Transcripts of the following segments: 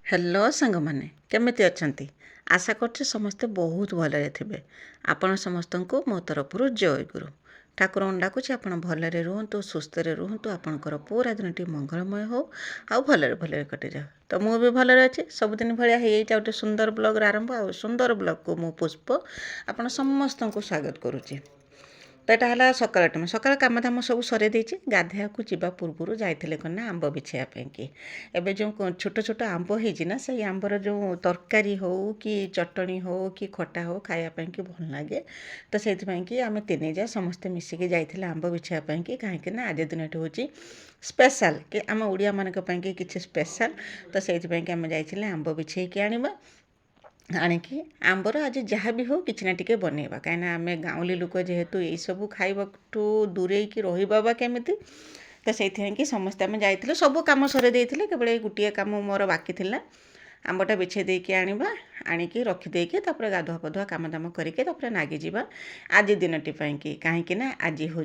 Hello सांग मैंने केमिति अछंती आशा करछे समस्ते बहुत भलरे थिबे। आपण समस्तंको मो तरफरु जय गुरु। ठाकुर डाकुछि आपण भलरे रुहंतु, सुस्थरे रुहंतु, आपणकर पूरा दिनटी मंगलमय हो आउ भलरे भलरे कटि जाओ। तो मु भी भलरे अछि, सबदिन भलिया हे एटा गोटे सुंदर ब्लॉग आरंभ आ सुंदर ब्लॉग को मु पुष्प आपण समस्तंको स्वागत करूछि। तो यहाँ है सकाल टाइम सकाल कम धाम सब सरे गाधेया को जावा पूर्व जाते कना आंब बिछाई कि एवं जो छोट छोट आंब होना से आंबर जो तरकारी हो कि चटनी हो कि खटा हो खायापाई कि भल लगे। तो से आम तीन जा समस्ते मिसिकी जाइए आंब बिछाई कि कहीं आज दिन हूँ स्पेशल कि आम ओडिया मानक कि स्पेशल। तो से आम जाइए आंब बिछे आने आणिकी आंबर आज जहाँ भी हो कि ना टी बनवा कहीं आम गाँवली लोक जेहेतु यही सब खाइबाठू दूरे की रहा केमिति। तो से समस्ते आम जाइए सब कम सर देते केवल गोटे कम मोर बाकी थिला आंबटा बिछे देकी आनिबा आणिकी रखिदेकी तापर गाधुआ पधुआ काम दाम करके तापर नागी जीवा आज दिनटी कि कहीं आज हूँ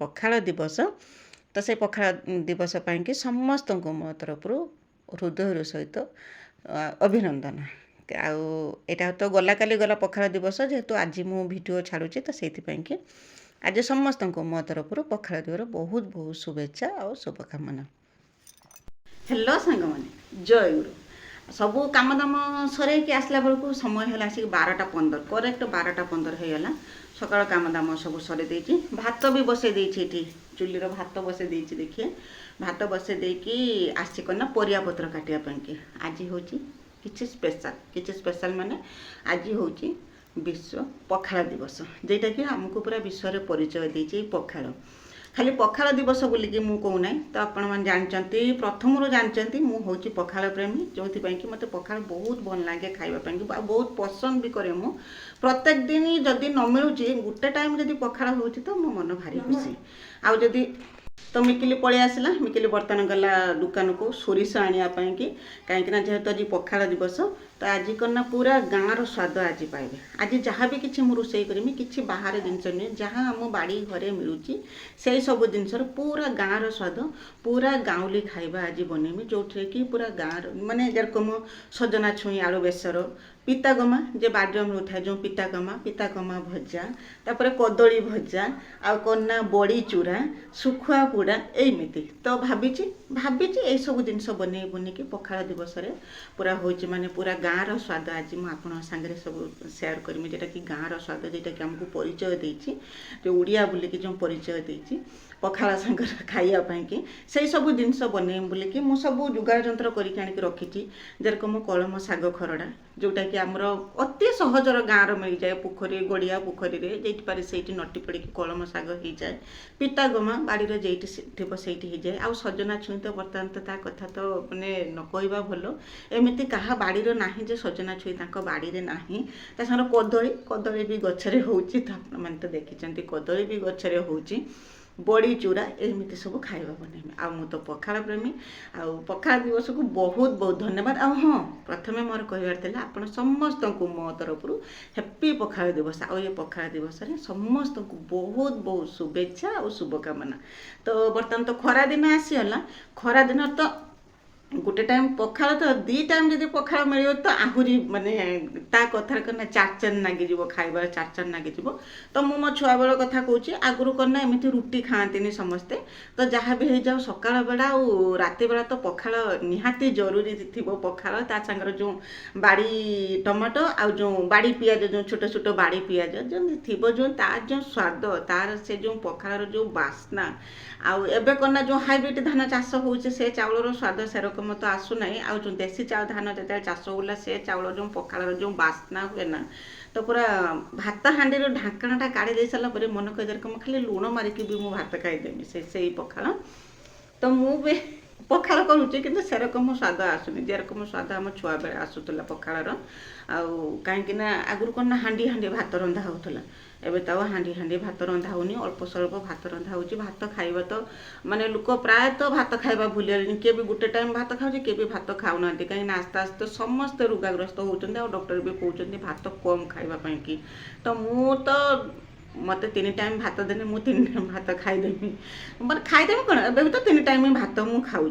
पखाल दिवस। तो से पखाल दिवस कि समस्त मो तरफ हृदय सहित अभिनंदन। आउ तो गला काली गला पखाल दिवस जेहेतु आज मु वीडियो छाड़ुची। तो से कि आज समस्त मो तरफ पखाल दिवस बहुत बहुत शुभेच्छा और शुभकामना। हेलो सांग मैंने जय गुरु। सबू काम दाम सर आसला बेलू समय है आसिक 12:15 करेक्ट 12:15 होगा। सकाल काम दाम सब सर भात भी बसई देती चुलीर भात बसई देती। देखिए भात बसई देकी आसिकना परिया पत्र काटापी आज हूँ किछि स्पेशल माने आज हूँ विश्व पखाल दिवस जेटा कि आमको पूरा विश्व में परिचय देछि। पखाल खाली पखाल दिवस बोलिकी मु कहूना। तो आपण मैंने जानते प्रथम जानते मु हूँ पखाल प्रेमी जो कि मत पखाल बहुत भल लगे खावाई बहुत पसंद भी करे। मु प्रत्येक दिन जदि न मिलूँ गोटे टाइम जदि पखाल हो तो मो मन भारी खुशी। आउ जदि तो मिकिली पलि आसला मिकिली बर्तन गला दुकान को सोरिष आने कि कहीं जेहेतु आज पखाल दिवस। तो आज करना पूरा गाँव स्वाद आज पाइबे। आज जहाँ भी किसी मुझे रोषे करमी कि बाहर जिनस नुहे जहाँ आम बाड़ी घरे मिलूँ से सब जिनस पूरा गाँव स्वाद पूरा गाँवली खाइबा आज बनैमी जो कि पूरा गाँव माने जेरकम सजना छुई आलू बेसर पितागमा जे बाड़ी में था जो पितागमा भजा तापर कदली भजा आउ कना बड़ी चूरा सुखुआ पोड़ा एमती। तो भाभी यही सब जिनस बन कि पखाल दिवस पूरा हो माने पूरा गाँव स्वाद आज मुझे सांगे सब सेयार करमी जेटा कि गाँव स्वाद जेटा कि आमको परिचय देछि जो ओडिया बोलिकी जो परिचय देछि पखाल सांगर खाइबापी कि से सब जिनस बन बोलिकी मु सब जुगाड़ जंत्र करके आनिक रखी जेरकम कलम शाग खरड़ा जोटा कि आमर अति सहजर गाँव मिल जाए पोखरी गड़िया पोखरी जेपारे से नटी पड़ी कलम शाग हो जाए पितागमा बाड़ी जेटी थी से जाए आउ सजना छुई तो बर्तमान तो कथा तो मैंने न कहवा भल एमती क्या बाड़ी ना जे सजना छुई बाड़ी ना सागर कदली भी गचरे होने तो देखी कदली भी गचरे हो बड़ी चूरा एमती सब खाइबा बनैमी। आ मु तो पखाल प्रेमी आउ पखाल दिवस को बहुत बहुत धन्यवाद। आ हाँ प्रथमे मोर कहबार आपण समस्त को मो तरफ हैप्पी पखाल दिवस। आ ये पखाल दिवस रे समस्त को बहुत बहुत शुभेच्छा और शुभकामना। तो बर्तमान तो खरा दिन आसीगला खरा दिन तो गोटे टाइम पखाल तो दी टाइम जब पखाल मिल तो आहरी माने ता कथार करना चारचन नागिज खाइबार चारचन नागिज। तो मु मो छुआ बेल कथा कहूँ आगुरी करना एमती रुटी खाआंतीनी समस्ते। तो जहाँ भी हो जाओ सकाल बेला और राति बेला तो पखाल निहाती जरूरी थी पखाल ता सांगर जो बाड़ी टमाटो आउ जो बाड़ी पियाज जो छोट छोट बाड़ी पियाज जो थी जो तार जो स्वाद तार से जो पखाल जो बास्ना आउ एबे करना जो हाइब्रिड धान चाष हो चाउलर स्वाद सेरकम तो आसूना आउ जो देसी चाउल धान जो चाष होला से चाउल जो पखाल जो बास्ना हुए ना तो पूरा भात हांडी ढाकणाटा काढ़ी दे सारा पर मन कह रकम खाली लुण मारिकी भी मु भात खाईदेमी से पखाल। तो मु भी पखाल करुच्ची कि सेरकम स्वाद आसुनी जेरकम स्वाद आम छुआ बेले आसूला पखालर। आउ कहीं आगुरी कौन हांडी हांडी भात रंधा होता एवं तो हांडी हांडी भात रंधा होनी अल्प स्वल्प भात रंधा हो भात खाइबा तो माने लोक प्राय तो भात खाइबा भूलिए किए भी गोटे टाइम भात खाऊँ किए भी भात खाऊना कहीं आस्ते आस्ते समस्ते रोगाग्रस्त होती और डॉक्टर भी कहते भात कम खाइबापी कि। तो मु तो मत 3 टाइम भात देने मु 3 टाइम भात खाईदेमी खाईदेमी कौन ए तो 3 टाइम भात मु खाऊँ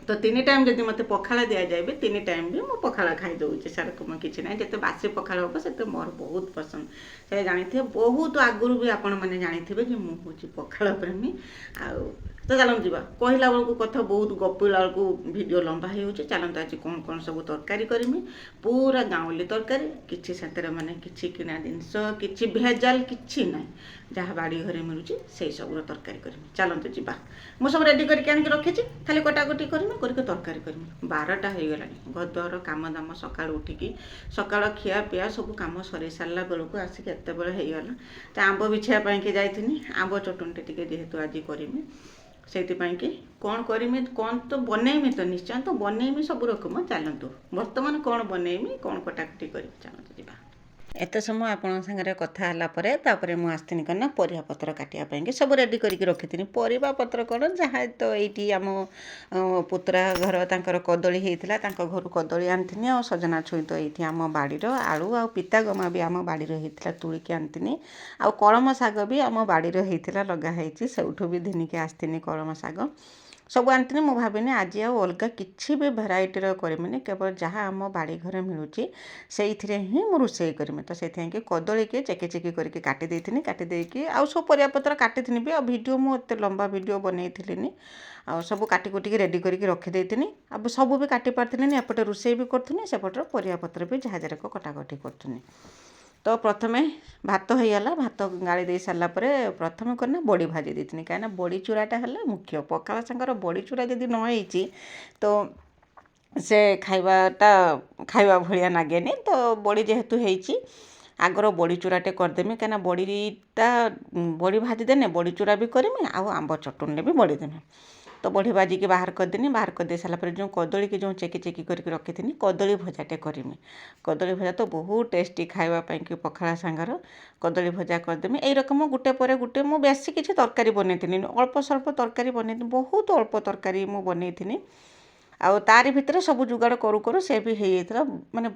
ତ 3 ଟାଇମ୍ ଯଦି ମୋତେ ପଖାଳ ଦିଆଯାଏ ବି 3 ଟାଇମ୍ ବି ମୁଁ ପଖାଳ ଖାଇଦେଉଛି, ସେରକମ କିଛି ନାହିଁ। ଯେତେ ବାସି ପଖାଳ ହେବ ସେତେ ମୋର ବହୁତ ପସନ୍ଦ। ସେ ଜାଣିଥିବେ, ବହୁତ ଆଗରୁ ବି ଆପଣମାନେ ଜାଣିଥିବେ ଯେ ମୁଁ ହେଉଛି ପଖାଳ ପ୍ରେମୀ। ଆଉ ତ ଚାଲନ୍ତୁ ଯିବା, କହିଲା ବେଳକୁ କଥା ବହୁତ ଗପିଲା ବେଳକୁ ଭିଡ଼ିଓ ଲମ୍ବା ହେଇଯାଉଛି। ଚାଲନ୍ତୁ ଆଜି କ'ଣ କ'ଣ ସବୁ ତରକାରୀ କରିମି, ପୁରା ଗାଉଁଲି ତରକାରୀ, କିଛି ସେଥିରେ ମାନେ କିଛି କିଣା ଜିନିଷ, କିଛି ଭେଜାଲ କିଛି ନାହିଁ, ଯାହା ବାଡ଼ି ଘରେ ମିଳୁଛି ସେଇ ସବୁର ତରକାରୀ କରିମି। ଚାଲନ୍ତୁ ଯିବା। ମୁଁ ସବୁ ରେଡ଼ି କରିକି ଆଣିକି ରଖିଛି, ଖାଲି କଟାକଟି କରିମି, କରିକି ତରକାରୀ କରିମି। 12ଟା ହେଇଗଲାଣି, ଘରଦ୍ୱାର କାମ ଦାମ ସକାଳୁ ଉଠିକି ସକାଳ ଖିଆ ପିଆ ସବୁ କାମ ସରି ସାରିଲା ବେଳକୁ ଆସିକି ଏତେବେଳେ ହେଇଗଲା। ତ ଆମ୍ବ ବିଛିବା ପାଇଁକି ଯାଇଥିନି, ଆମ୍ବ ଚଟଣିଟେ ଟିକେ ଯେହେତୁ ଆଜି କରିମି, ସେଇଥିପାଇଁକି କ'ଣ କରିମି, କ'ଣ ତ ବନେଇମି, ତ ନିଶ୍ଚୟ ତ ବନେଇମି ସବୁ ରକମ। ଚାଲନ୍ତୁ ବର୍ତ୍ତମାନ କ'ଣ ବନେଇମି, କ'ଣ କଟାକଟି କରିମି, ଚାଲନ୍ତୁ ଯିବା। ଏତେ ସମୟ ଆପଣଙ୍କ ସାଙ୍ଗରେ କଥା ହେଲା ପରେ ତାପରେ ମୁଁ ଆସିଥିନି କ'ଣ ନା ପରିବା ପତ୍ର କାଟିବା ପାଇଁକି ସବୁ ରେଡ଼ି କରିକି ରଖିଥିନି। ପରିବା ପତ୍ର କ'ଣ, ଯାହା ତ ଏଇଠି ଆମ ପୁତୁରା ଘର ତାଙ୍କର କଦଳୀ ହେଇଥିଲା, ତାଙ୍କ ଘରୁ କଦଳୀ ଆଣିଥିନି। ଆଉ ସଜନା ଛୁଇଁ ତ ଏଇଠି ଆମ ବାଡ଼ିର, ଆଳୁ ଆଉ ପିତାଗମା ବି ଆମ ବାଡ଼ିର ହେଇଥିଲା, ତୁଳିକି ଆଣିଥିନି। ଆଉ କଳମ ଶାଗ ବି ଆମ ବାଡ଼ିର ହେଇଥିଲା, ଲଗା ହେଇଛି, ସେଇଠୁ ବି ଘିନିକି ଆସିଥିନି କଳମ ଶାଗ ସବୁ ଆଣିଥିନି। ମୁଁ ଭାବିନି ଆଜି ଆଉ ଅଲଗା କିଛି ବି ଭେରାଇଟିର କରିମିନି, କେବଳ ଯାହା ଆମ ବାଡ଼ି ଘରେ ମିଳୁଛି ସେଇଥିରେ ହିଁ ମୁଁ ରୋଷେଇ କରିମି। ତ ସେଇଥିପାଇଁକି କଦଳୀକି ଚେକି ଚେକି କରିକି କାଟି ଦେଇଥିନି, କାଟି ଦେଇକି ଆଉ ସବୁ ପରିବାପତ୍ର କାଟିଥିନି ବି। ଆଉ ଭିଡ଼ିଓ ମୁଁ ଏତେ ଲମ୍ବା ଭିଡ଼ିଓ ବନେଇଥିଲିନି, ଆଉ ସବୁ କାଟି କୁଟିକି ରେଡ଼ି କରିକି ରଖିଦେଇଥିନି। ଆଉ ସବୁ ବି କାଟି ପାରିଥିନି, ଏପଟେ ରୋଷେଇ ବି କରୁଥିନି, ସେପଟରେ ପରିବାପତ୍ର ବି ଯାହା ଯାକ କଟାକଟି କରୁଥିନି। ତ ପ୍ରଥମେ ଭାତ ହେଇଗଲା, ଭାତ ଗାଳି ଦେଇ ସାରିଲା ପରେ ପ୍ରଥମେ କ'ଣ ନା ବଡ଼ି ଭାଜି ଦେଇଥିନି, କାହିଁକିନା ବଡ଼ି ଚୁରାଟା ହେଲେ ମୁଖ୍ୟ। ପଖାଳ ସାଙ୍ଗର ବଡ଼ି ଚୁରା ଯଦି ନ ହେଇଛି ତ ସେ ଖାଇବାଟା ଖାଇବା ଭଳିଆ ଲାଗେନି। ତ ବଡ଼ି ଯେହେତୁ ହେଇଛି, ଆଗର ବଡ଼ି ଚୁରାଟେ କରିଦେମି, କାହିଁକିନା ବଡ଼ି ଭାଜିଦେନେ ବଡ଼ି ଚୁରା ବି କରିମି, ଆଉ ଆମ୍ବ ଚଟଣିରେ ବି ବଡ଼ି ଦେମି। ତ ବଡ଼ି ଭାଜିକି ବାହାର କରିଦେନି। ବାହାର କରିଦେଇ ସାରିଲା ପରେ ଯେଉଁ କଦଳୀକି ଯେଉଁ ଚେକି ଚେକି କରିକି ରଖିଥିନି, କଦଳୀ ଭଜାଟେ କରିମି। କଦଳୀ ଭଜା ତ ବହୁତ ଟେଷ୍ଟି ଖାଇବା ପାଇଁକି ପଖାଳ ସାଙ୍ଗର। କଦଳୀ ଭଜା କରିଦେମି। ଏଇ ରକମ ଗୋଟେ ପରେ ଗୋଟେ ମୁଁ ବେଶୀ କିଛି ତରକାରୀ ବନେଇଥିନି, ଅଳ୍ପ ସ୍ୱଳ୍ପ ତରକାରୀ ବନେଇଥିଲି, ବହୁତ ଅଳ୍ପ ତରକାରୀ ମୁଁ ବନେଇଥିନି। ଆଉ ତାରି ଭିତରେ ସବୁ ଯୋଗାଡ଼ କରୁ କରୁ ସେ ବି ହେଇଯାଇଥିଲା, ମାନେ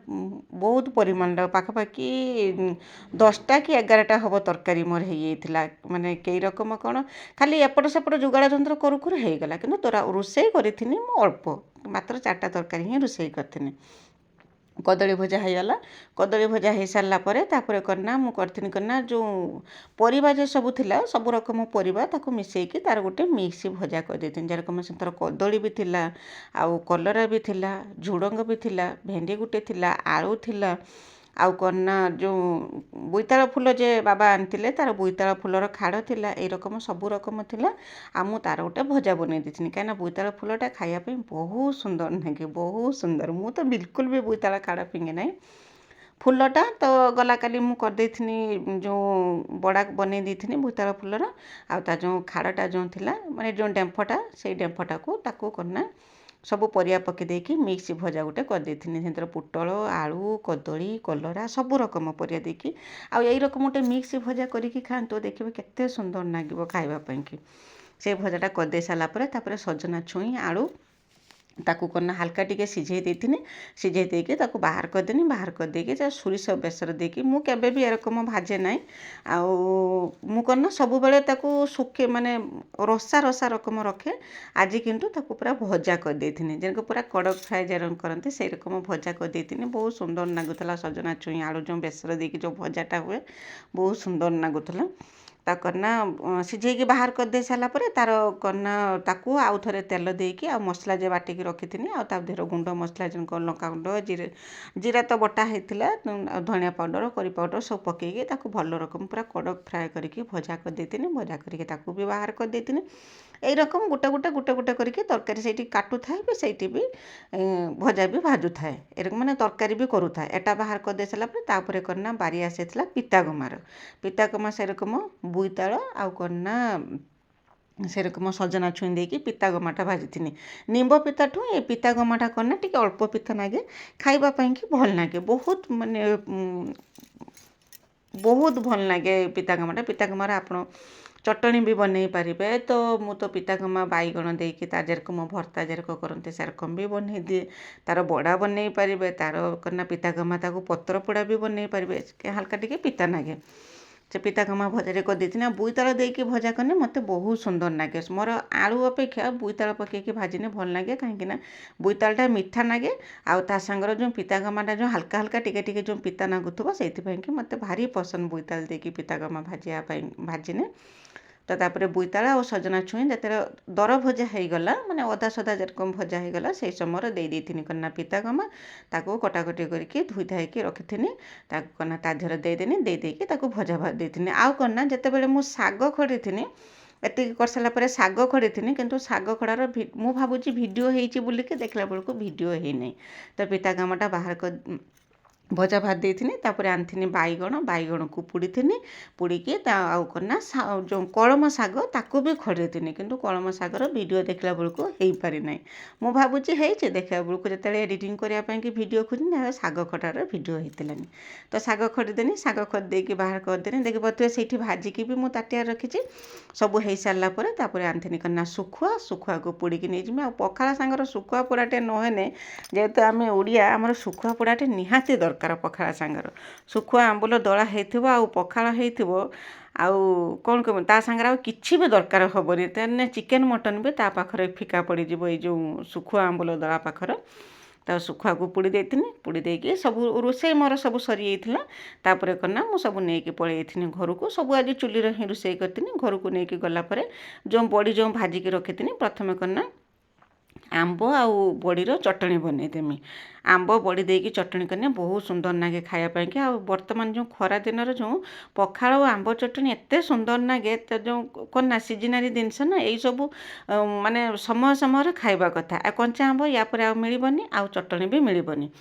ବହୁତ ପରିମାଣର ପାଖାପାଖି 10ଟା କି 11ଟା ହେବ ତରକାରୀ ମୋର ହେଇଯାଇଥିଲା। ମାନେ କେଇ ରକମ କ'ଣ, ଖାଲି ଏପଟ ସେପଟ ଯୋଗାଡ଼ ଯନ୍ତ୍ର କରୁ କରୁ ହେଇଗଲା, କିନ୍ତୁ ରୋଷେଇ କରିଥିନି ମୁଁ ଅଳ୍ପ, ମାତ୍ର 4ଟା ତରକାରୀ ହିଁ ରୋଷେଇ କରିଥିନି। କଦଳୀ ଭଜା ହେଇଗଲା। କଦଳୀ ଭଜା ହେଇସାରିଲା ପରେ ତାପରେ କ'ଣ ନା ମୁଁ କରିଥିନି କ'ଣ ନା, ଯେଉଁ ପରିବା ଯେ ସବୁ ଥିଲା, ସବୁ ରକମ ପରିବା ତାକୁ ମିଶାଇକି ତାର ଗୋଟେ ମିକ୍ସ ଭଜା କରିଦେଇଥିଲି। ଯେରକମ ସେଥିରେ କଦଳୀ ବି ଥିଲା, ଆଉ କଲରା ବି ଥିଲା, ଝୁଡ଼ଙ୍ଗ ବି ଥିଲା, ଭେଣ୍ଡି ଗୋଟେ ଥିଲା, ଆଳୁ ଥିଲା, ଆଉ କ'ଣ ନା ଯେଉଁ ବୋଇତାଳ ଫୁଲ ଯେ ବାବା ଆଣିଥିଲେ, ତାର ବୋଇତାଳ ଫୁଲର ଖାଡ଼ ଥିଲା, ଏଇ ରକମ ସବୁ ରକମ ଥିଲା। ଆଉ ମୁଁ ତାର ଗୋଟେ ଭଜା ବନେଇ ଦେଇଥିଲି, କାହିଁକିନା ବୋଇତାଳ ଫୁଲଟା ଖାଇବା ପାଇଁ ବହୁତ ସୁନ୍ଦର ଲାଗେ, ବହୁତ ସୁନ୍ଦର। ମୁଁ ତ ବିଲକୁଲ ବି ବୋଇତାଳ ଖାଡ଼ ଫିଙ୍ଗେ ନାହିଁ। ଫୁଲଟା ତ ଗଲା କାଲି ମୁଁ କରିଦେଇଥିନି, ଯେଉଁ ବଡ଼ା ବନେଇ ଦେଇଥିନି ବୋଇତାଳ ଫୁଲର, ଆଉ ତା ଯେଉଁ ଖାଡ଼ଟା ଯେଉଁ ଥିଲା, ମାନେ ଯେଉଁ ଡେମ୍ଫଟା, ସେଇ ଡେମ୍ଫଟାକୁ ତାକୁ କ'ଣ ନା ସବୁ ପରିବା ପକାଇ ଦେଇକି ମିକ୍ସ ଭଜା ଗୋଟେ କରିଦେଇଥିନି। ସେଥିରେ ପୋଟଳ, ଆଳୁ, କଦଳୀ, କଲରା ସବୁ ରକମ ପରିବା ଦେଇକି, ଆଉ ଏଇ ରକମ ଗୋଟେ ମିକ୍ସ ଭଜା କରିକି ଖାଆନ୍ତୁ, ଦେଖିବେ କେତେ ସୁନ୍ଦର ଲାଗିବ ଖାଇବା ପାଇଁକି। ସେ ଭଜାଟା କରିଦେଇ ସାରିଲା ପରେ ତାପରେ ସଜନା ଛୁଇଁ ଆଳୁ ତାକୁ କ'ଣ ନା ହାଲକା ଟିକେ ସିଝେଇ ଦେଇଥିନି। ସିଝେଇ ଦେଇକି ତାକୁ ବାହାର କରିଦେନି। ବାହାର କରିଦେଇକି ତା ସୋରିଷ ବେସର ଦେଇକି, ମୁଁ କେବେ ବି ଏରକମ ଭାଜେ ନାହିଁ। ଆଉ ମୁଁ କ'ଣ ନା ସବୁବେଳେ ତାକୁ ମାନେ ରସା ରସା ରକମ ରଖେ। ଆଜି କିନ୍ତୁ ତାକୁ ପୁରା ଭଜା କରିଦେଇଥିନି, ଯେମିତି ପୁରା କଡ଼କ ଫ୍ରାଏ ଯେରକମ କରନ୍ତି ସେଇ ରକମ ଭଜା କରିଦେଇଥିନି। ବହୁତ ସୁନ୍ଦର ଲାଗୁଥିଲା, ସଜନା ଛୁଇଁ ଆଳୁ ଯେଉଁ ବେସର ଦେଇକି ଯେଉଁ ଭଜାଟା ହୁଏ, ବହୁତ ସୁନ୍ଦର ଲାଗୁଥିଲା। ତାକୁ କ'ଣ ନା ସିଝେଇକି ବାହାର କରିଦେଇ ସାରିଲା ପରେ ତାର କ'ଣ ନା ତାକୁ ଆଉ ଥରେ ତେଲ ଦେଇକି, ଆଉ ମସଲା ଯେ ବାଟିକି ରଖିଥିନି, ଆଉ ତା ଦେହରେ ଗୁଣ୍ଡ ମସଲା ଯେମିତି ଲଙ୍କାଗୁଣ୍ଡ, ଜିରା ତ ବଟା ହେଇଥିଲା, ଆଉ ଧନିଆ ପାଉଡ଼ର, କରି ପାଉଡ଼ର ସବୁ ପକାଇକି ତାକୁ ଭଲ ରକମ ପୁରା କଡ଼କ ଫ୍ରାଏ କରିକି ଭଜା କରିଦେଇଥିନି। ଭଜା କରିକି ତାକୁ ବି ବାହାର କରିଦେଇଥିନି। ଏଇ ରକମ ଗୋଟେ ଗୋଟେ କରିକି ତରକାରୀ ସେଇଠି କାଟୁଥାଏ ବି, ସେଇଠି ବି ଭଜା ବି ଭାଜୁଥାଏ, ଏରକମ ମାନେ ତରକାରୀ ବି କରୁଥାଏ। ଏଟା ବାହାର କରିଦେଇ ସାରିଲା ପରେ ତାପରେ କ'ଣ ନା ବାରି ଆସିଥିଲା ପିତାଗମାର। ପିତାଗମା ସେରକମ ବୋଇତାଳ ଆଉ କ'ଣ ନା ସେରକମ ସଜନା ଛୁଇଁ ଦେଇକି ପିତାଗମାଟା ଭାଜିଥିନି। ନିମ୍ବ ପିତାଠୁ ଏ ପିତାଗମାଟା କ'ଣ ନା ଟିକେ ଅଳ୍ପ ପିତା ଲାଗେ, ଖାଇବା ପାଇଁକି ଭଲ ଲାଗେ, ବହୁତ ମାନେ ବହୁତ ଭଲ ଲାଗେ ପିତାଗମାଟା। ପିତାଗମାର ଆପଣ ଚଟଣି ବି ବନେଇ ପାରିବେ। ତ ମୁଁ ତ ପିତାଗମା ବାଇଗଣ ଦେଇକି ତା ଯେରକମ ଭର୍ତ୍ତା ଯେରକମ କରନ୍ତି ସେରକମ ବି ବନେଇ ଦିଏ। ତାର ବଡ଼ା ବନେଇ ପାରିବେ, ତାର କ'ଣ ନା ପିତାଗମା ତାକୁ ପତ୍ର ପୋଡ଼ା ବି ବନେଇ ପାରିବେ, ହାଲକା ଟିକେ ପିତା ଲାଗେ। से पितागमा भजा करदेती बोईताल देकी भजा कने मते बहुत सुंदर लगे मोर आलू अपेक्षा बोईताल पकईकि भाजिने भल लगे कहीं बोईतालटा मीठा लगे आउ ता सांगर जो पितागमाटा जो हल्का हल्का टिके टिके जो पिता नागुथुबो सेइथिपाई कि मते भारी पसंद बोईताल देकी पितागमा भाजिने तो तापर बोईताल और सजना छुई जो दर भजा हो गला माने अदा सदा जेरकम भजा हो गला से समय दे कना पितागमा ताको कटाकटी करके धोई धाईकी रखी कना ता देहर देदेनी देदेकी भजा भाजी आउ कना जिते मु शाग खड़ी थी एतिक कर सारा पर शाग खड़ी थी किंतु शाग खड़ार मु भावुची वीडियो होईची बोलिकी देखला बेलू वीडियो है नहीं तो पितागमाटा बाहर कर भजा भात देथिनी तापर आनथिनी बाइगण को पुड़ीकी आउ करना जो कलम शाग ताकू भी खड़ेथिनी किंतु कलम शागर वीडियो देखला बेलू हो पारि ना मु भावुची है देखला बेलू जो एडिटिंग करने की वीडियो खोजनी शाग खटार वीडियो होती तो शाग खड़ीदेनी शाग खड़देकी बाहर करदेनी देखी पारे से भाजिकी भी मुझे ताटिया रखी सब हो सारापर तापर आनथिनी करना शुखुआ को पोड़ीकी नहीं आ पखाला सांगर शुखुआ पोड़ाटे नहेने जेहेतु आम ओडिया आमर शुखुआ पोड़ाटे निहाती दरकार पखाला सांगर शुखुआ आंबुल दला होइथिबो आ पखाला होइथिबो आउ कौन कह ता सांगर आ किछि भी दरकार हेबनी तेने चिकेन मटन भी ता पाखरे फिका पड़ जिवो ए जो शुखुआ आंबुल दला पाखर तो शुखुआ को पोड़ी देथिनी पोड़ी देकी सब रोषे मोर सब सरी जाइथिला तापर कना मु सब नेकी पळेइथिनी घर को सब आज चुली रे रोषे करथिनी घर को नेकी गला परे जो बड़ी जो भाजिकी रखिथिनी प्रथमे कना आंब आउ बड़ीर चटणी बनईदेमी आंब बड़ी देकी चटणी करने बहुत सुंदर लगे खायापाई कि आ बर्तमान जो खरा दिन जो पखाल और आंब चटणी एत सुंदर लगे तो जो कना सीजनारी जिनस ना यही सब माने समय समय खाइबा कथा कंचा आंब या पर आ मिलबनी आ चटणी भी मिलबनी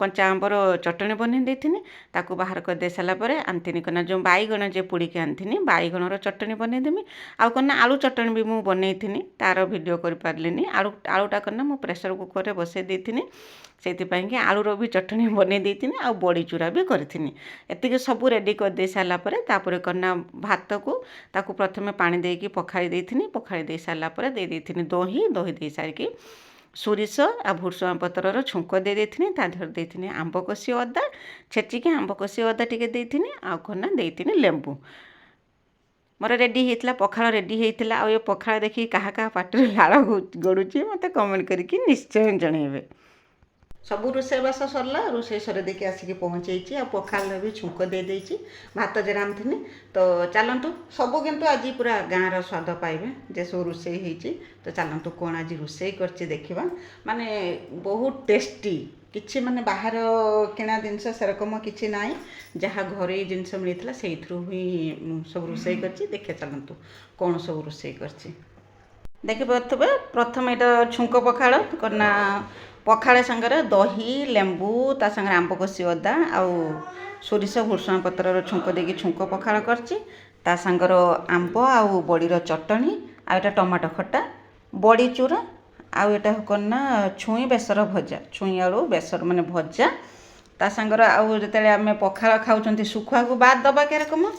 कंचा आंबर चटणी बनई देथिनी ताकू बाहर कर दे सारा पर आनथिनी कना जो बाइगण जे पोड़ीकी आनथिनी बाइगणर चटणी बनईदेमी आउ कना आलू चटणी भी मु बनईथिनी तार वीडियो कर पारलिनी आलूटा कना मु प्रेसर कुकर रे बसई देथिनी सेतिपाई कि आलूर भी चटणी बनई देथिनी आ बड़ी चूरा भी करथिनी एतिके सब रेडी कर दे सारा पर तापर कना भात को ताकू प्रथमे पानी देकी पखाली देथिनी पखाली दे सारा पर दे देथिनी दही दे सारिकी सोरिष आ भुर्सुंगा पत्रर छुंक दे देथिनी ता देहर देथिनी आंब कषि अदा छेचिकी आंब कषि अदा टिके देथिनी आ कना देथिनी लेंबू मोर रेडी होइतिला पखाल रेडी होइतिला आ ये पखाल देखि काहा काहा पाटिर लाळ गडुची मते कमेंट करिकी निश्चय जणेबे सब रोषेबास सरला रोषे सर देखिए आसिक पहुँचे आ पखाल भी छुंक दे देछि भात जे रांधथिनी तो चलतु सब किंतु आज पूरा गाँव स्वाद पाइबे जे सब रोषे होइछि तो चलतु कौन आज रोषे करछि देखिबा माने बहुत टेस्टी किछि माने बाहर किना जिनस सेरकम किछि नाई जहाँ घरे जिनस मिलता से ही सब रोषे करछि देखे चलतु कौन सब रोषे करछि देखि पारुथबे प्रथम एटा छुंक पखाल करना पखाले सांगरे दही लेंबू ता सांगरे आंब कषि अदा आउ सोरिष भुर्सुंगा पत्रर छुंक देकी छुंक पखाल करछि ता सांगर आंब आउ बड़ीर चटणी आ एटा टमाटो खट्टा बड़ी चूरा आउ एटा करना छुई बेसर भजा छुई आलू बेसर माने भजा ता सांगर आउ जेतेले आमे पखाल खाउचंती सुखुआ को बाद दबा के रकम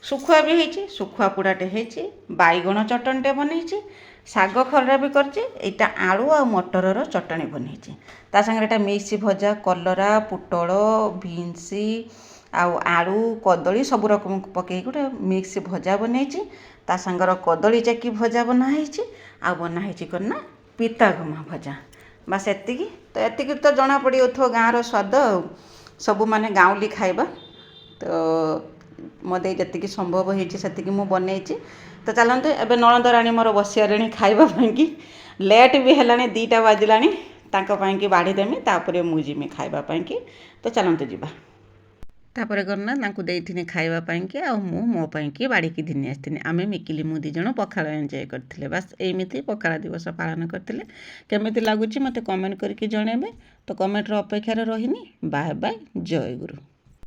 सुखुआ भी होइछि सुखुआ पुड़ाटे होइछि बाइगण चटणीटे बनैछि शाग खरडा भी करछि एटा आलू आ मटरर चटणी बनैछि ता संगे एटा मिक्स भजा कलरा पुटल भिन्सी आउ आलू कदली सब रकम पकई गोटे मिक्स भजा बनैछि ता संगर कदली चाकी भजा बनाइछि आ बनाइछि करना पितागमा भजा बस एतिकी तो जना पड़ो गाँव स्वाद सब माने गाँवली खाइबा तो मते जतिकी संभव होइछि सेतिकी मु बनैछि तो चलते एबे नणंद राणी मोर बसियारेणी खाइबा पाइंकी लेट भी हेलानी 2टा बाजिलानी तांको पाइंकी बाढ़ी देमी तापरे मु जिमी खाइबा पाइंकी तो चलते जीवा तापर करना तांको देइथिनी खाइबा पाइंकी आ मु मो पाइंकी बाड़ीकी धिनी आस्थिनी आमे मिकिली मु दी जण पखाळ एन्जॉय करथिले बस एमिति पखाळ दिवस पालन करथिले केमिति लागुची मते कमेंट करके जणेबे तो कमेंट रो अपेक्षा रे रहिनी बाय बाय जय गुरु।